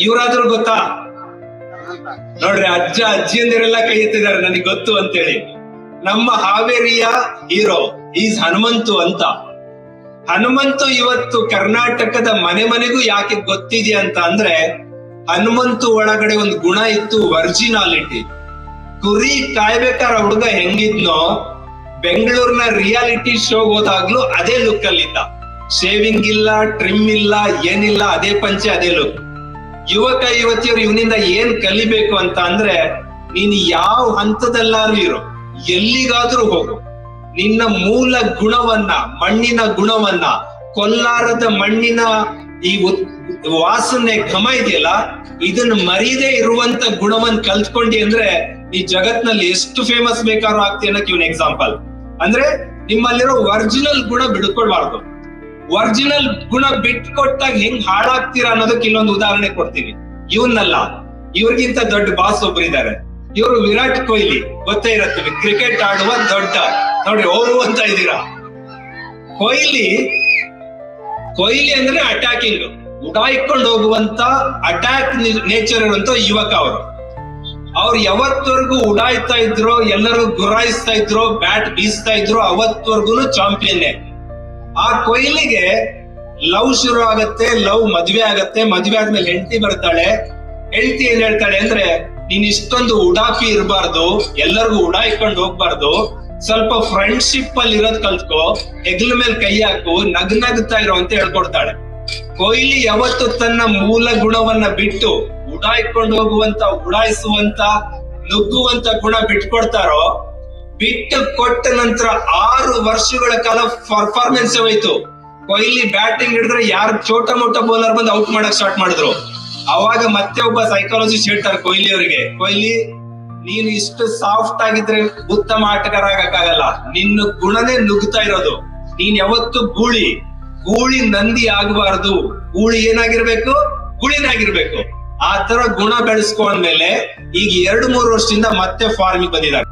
ಇವ್ರಾದ್ರೂ ಗೊತ್ತಾ? ನೋಡ್ರಿ, ಅಜ್ಜ ಅಜ್ಜಿಯಂದಿರೆಲ್ಲ ಕೈ ಎತ್ತಿದ್ದಾರೆ ನನಗೆ ಗೊತ್ತು ಅಂತೇಳಿ. ನಮ್ಮ ಹಾವೇರಿಯ ಹೀರೋ ಈಸ್ ಹನುಮಂತು ಅಂತ. ಹನುಮಂತು ಇವತ್ತು ಕರ್ನಾಟಕದ ಮನೆ ಮನೆಗೂ ಯಾಕೆ ಗೊತ್ತಿದೆಯಾ ಅಂತ ಅಂದ್ರೆ, ಹನುಮಂತು ಒಳಗಡೆ ಒಂದು ಗುಣ ಇತ್ತು, ವರ್ಜಿನಾಲಿಟಿ. ಕುರಿ ಕಾಯ್ಬೇಕಾರ ಹುಡುಗ ಹೆಂಗಿದ್ನೋ, ಬೆಂಗಳೂರಿನ ರಿಯಾಲಿಟಿ ಶೋ ಹೋದಾಗ್ಲೂ ಅದೇ ಲುಕ್ ಅಲ್ಲಿ ಇದ್ದ. ಶೇವಿಂಗ್ ಇಲ್ಲ, ಟ್ರಿಮ್ ಇಲ್ಲ, ಏನಿಲ್ಲ, ಅದೇ ಪಂಚೆ, ಅದೇ ಲುಕ್. ಯುವಕ ಯುವತಿಯರು ಇವನಿಂದ ಏನ್ ಕಲಿಬೇಕು ಅಂತ ಅಂದ್ರೆ, ನೀನ್ ಯಾವ ಹಂತದಲ್ಲಾದ್ರೂ ಇರೋ, ಎಲ್ಲಿಗಾದ್ರೂ ಹೋಗು, ನಿನ್ನ ಮೂಲ ಗುಣವನ್ನ, ಮಣ್ಣಿನ ಗುಣವನ್ನ, ಕೊಲ್ಲಾರದ ಮಣ್ಣಿನ ಈ ವಾಸನೆ ಘಮ ಇದೆಯಲ್ಲ, ಇದನ್ನ ಮರೀದೇ ಇರುವಂತ ಗುಣವನ್ನ ಕಲ್ತ್ಕೊಂಡಿ ಅಂದ್ರೆ ಈ ಜಗತ್ನಲ್ಲಿ ಎಷ್ಟು ಫೇಮಸ್ ಬೇಕಾದ್ರೂ ಆಗ್ತಿ ಅನ್ನಕ್ಕೆ ಇವನ್ ಎಕ್ಸಾಂಪಲ್. ಅಂದ್ರೆ ನಿಮ್ಮಲ್ಲಿರೋ ಒರಿಜಿನಲ್ ಗುಣ ಬಿಡ್ಕೊಳ್ಬಾರ್ದು. ಒರಿಜಿನಲ್ ಗುಣ ಬಿಟ್ಕೊಟ್ಟಾಗ ಹೆಂಗ್ ಹಾಳಾಗ್ತೀರಾ ಅನ್ನೋದಕ್ಕೆ ಇಲ್ಲೊಂದು ಉದಾಹರಣೆ ಕೊಡ್ತೀನಿ. ಇವನ್ನಲ್ಲ, ಇವ್ರಿಗಿಂತ ದೊಡ್ಡ ಬಾಸ್ ಒಬ್ಬರಿದ್ದಾರೆ. ಇವರು ವಿರಾಟ್ ಕೊಹ್ಲಿ, ಗೊತ್ತೇ ಇರತ್ತೀವಿ, ಕ್ರಿಕೆಟ್ ಆಡುವ ದೊಡ್ಡ, ನೋಡಿ ಓ ಅಂತ ಇದ್ದೀರಾ. ಕೊಹ್ಲಿ ಅಂದ್ರೆ ಅಟ್ಯಾಕಿಂಗ್, ಉಡಾಯಿಕೊಂಡು ಹೋಗುವಂತ ಅಟ್ಯಾಕ್ ನೇಚರ್ ಇರುವಂತ ಯುವಕ ಅವ್ರು ಯಾವತ್ತವರೆಗೂ ಉಡಾಯ್ತಾ ಇದ್ರು, ಎಲ್ಲರೂ ಗುರಾಯಿಸ್ತಾ ಇದ್ರು, ಬ್ಯಾಟ್ ಬೀಸ್ತಾ ಇದ್ರು, ಅವತ್ತವರೆಗೂ ಚಾಂಪಿಯನ್ನೇ. ಆ ಕೊಹ್ಲಿಗೆ ಲವ್ ಶುರು ಆಗತ್ತೆ, ಲವ್ ಮದ್ವೆ ಆಗತ್ತೆ, ಮದ್ವೆ ಆದ್ಮೇಲೆ ಹೆಂಡತಿ ಬರ್ತಾಳೆ. ಹೆಂಡತಿ ಏನ್ ಹೇಳ್ತಾಳೆ ಅಂದ್ರೆ, ನೀನ್ ಇಷ್ಟೊಂದು ಉಡಾಫಿ ಇರಬಾರ್ದು, ಎಲ್ಲರಿಗೂ ಉಡಾಯಿಕೊಂಡು ಹೋಗ್ಬಾರ್ದು, ಸ್ವಲ್ಪ ಫ್ರೆಂಡ್ಶಿಪ್ ಅಲ್ಲಿ ಇರೋದ್ ಕಲ್ತ್ಕೋ, ಹೆಗ್ಲ ಮೇಲೆ ಕೈ ಹಾಕು, ನಗ್ನಗ್ತಾ ಇರೋ ಅಂತ ಹೇಳ್ಕೊಡ್ತಾಳೆ. ಕೊಹ್ಲಿ ಯಾವತ್ತು ತನ್ನ ಮೂಲ ಗುಣವನ್ನ ಬಿಟ್ಟು ಉಡಾಯಿಕೊಂಡು ಹೋಗುವಂತ, ಉಡಾಯಿಸುವಂತ, ನುಗ್ಗುವಂತ ಗುಣ ಬಿಟ್ಕೊಡ್ತಾರೋ, ಬಿಟ್ಟು ಕೊಟ್ಟ ನಂತರ 6 ವರ್ಷಗಳ ಕಾಲ ಪರ್ಫಾರ್ಮೆನ್ಸ್ ಹೋಯ್ತು. ಕೊಹ್ಲಿ ಬ್ಯಾಟಿಂಗ್ ಹಿಡಿದ್ರೆ ಯಾರು ಚೋಟ ಮೋಟ ಬೌಲರ್ ಬಂದು ಔಟ್ ಮಾಡಕ್ ಸ್ಟಾರ್ಟ್ ಮಾಡಿದ್ರು. ಅವಾಗ ಮತ್ತೆ ಒಬ್ಬ ಸೈಕಾಲಜಿಸ್ಟ್ ಹೇಳ್ತಾರೆ ಕೊಹ್ಲಿ ಅವರಿಗೆ, ಕೊಹ್ಲಿ ನೀನು ಇಷ್ಟು ಸಾಫ್ಟ್ ಆಗಿದ್ರೆ ಉತ್ತಮ ಆಟಗಾರ ಆಗಕ್ಕಾಗಲ್ಲ, ನಿನ್ನ ಗುಣನೇ ನುಗ್ತಾ ಇರೋದು. ನೀನ್ ಯಾವತ್ತು ಗೂಳಿ ನಂದಿ ಆಗಬಾರ್ದು, ಗೂಳಿ ಏನಾಗಿರ್ಬೇಕು, ಗುಳಿನಾಗಿರ್ಬೇಕು. ಆ ತರ ಗುಣ ಬೆಳೆಸ್ಕೊಂಡ್ಮೇಲೆ ಈಗ 2-3 ವರ್ಷದಿಂದ ಮತ್ತೆ ಫಾರ್ಮಿಗೆ ಬಂದಿದ್ದಾರೆ.